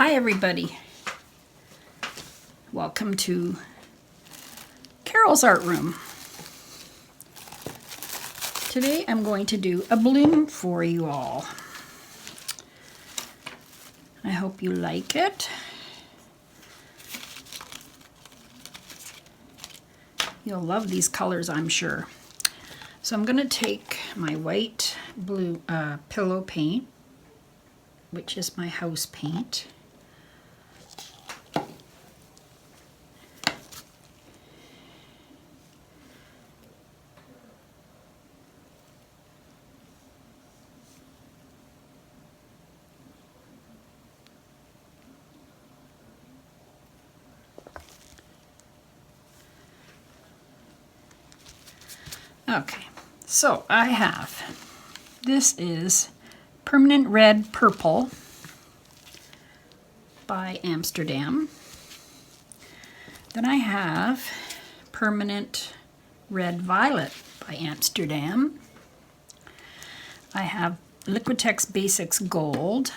Hi everybody. Welcome to Carole's art room. Today I'm going to do a bloom for you all. I hope you like it. You'll love these colors, I'm sure. So I'm going to take my white blue pillow paint, which is my house paint. Okay, so I have, this is Permanent Red Purple by Amsterdam. Then I have Permanent Red Violet by Amsterdam. I have Liquitex Basics Gold.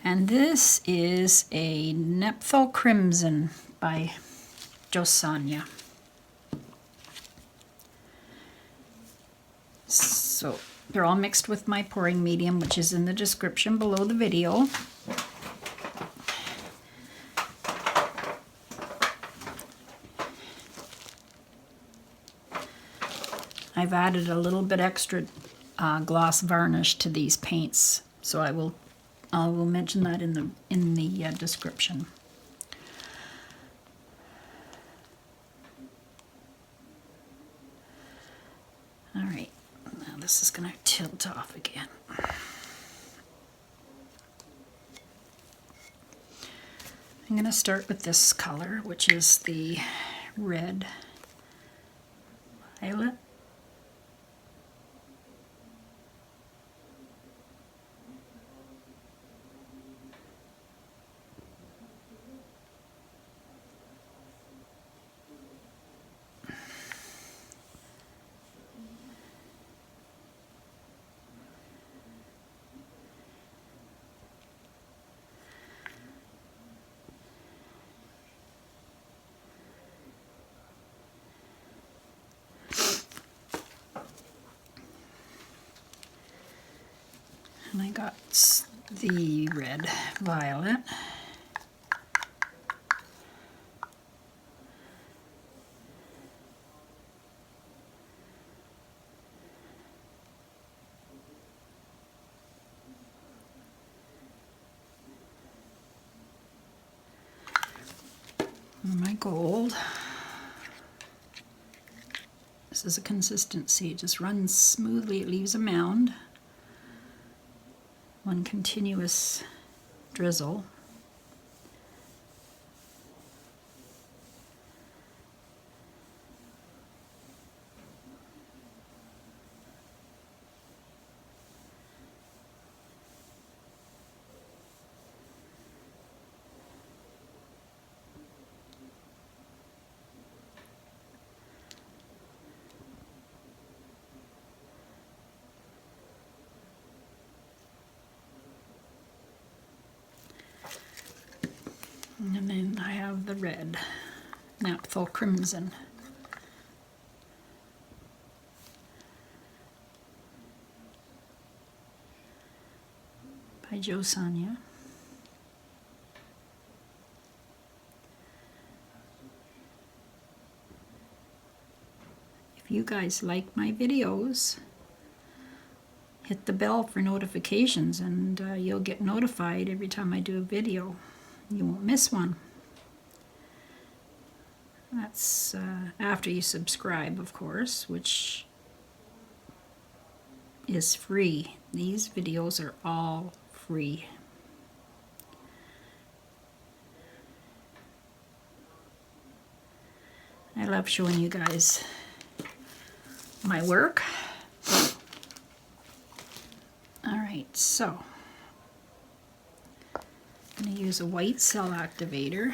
And this is a Napthol Crimson by JoSonja. So they're all mixed with my pouring medium, which is in the description below the video. I've added a little bit extra gloss varnish to these paints, so I will mention that in the description. All right, now this is going to tilt off again. I'm going to start with this color, which is the red violet. And I got the red violet. And my gold. This is a consistency, it just runs smoothly, it leaves a mound. One continuous drizzle. And then I have the red, Napthol Crimson. By JoSonja. If you guys like my videos, hit the bell for notifications and you'll get notified every time I do a video. You won't miss one. That's after you subscribe, of course, which is free. These videos are all free. I love showing you guys my work. All right, so I'm going to use a white cell activator.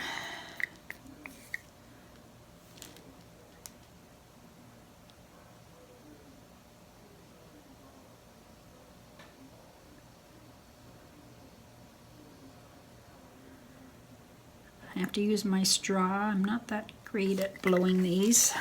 I have to use my straw. I'm not that great at blowing these.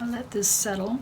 I'll let this settle.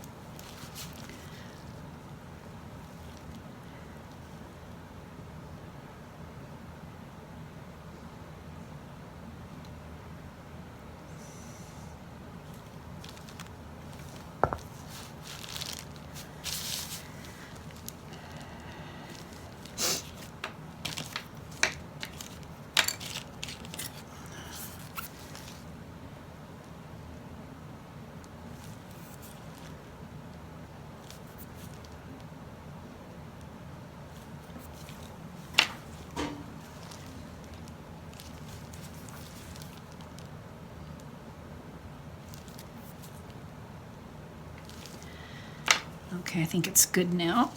Okay, I think it's good now.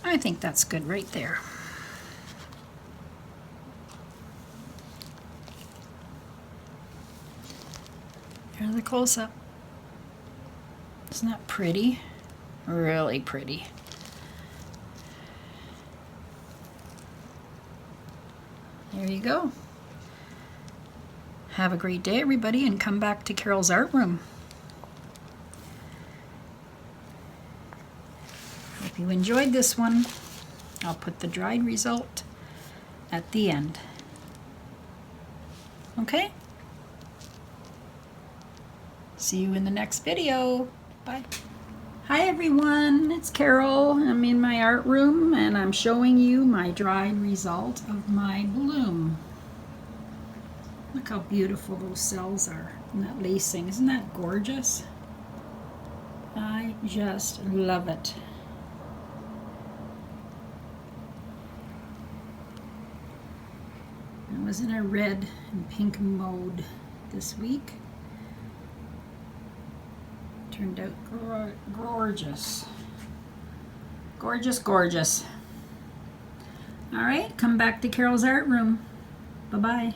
I think that's good right there. Here's the close-up. Isn't that pretty? Really pretty. There you go. Have a great day, everybody, and come back to Carole's art room. Hope you enjoyed this one. I'll put the dried result at the end. Okay? See you in the next video. Bye. Hi everyone, it's Carole. I'm in my art room and I'm showing you my dried result of my bloom. Look how beautiful those cells are and that lacing. Isn't that gorgeous? I just love it. I was in a red and pink mode this week. Turned out gorgeous. Gorgeous, gorgeous. All right, come back to Carole's art room. Bye-bye.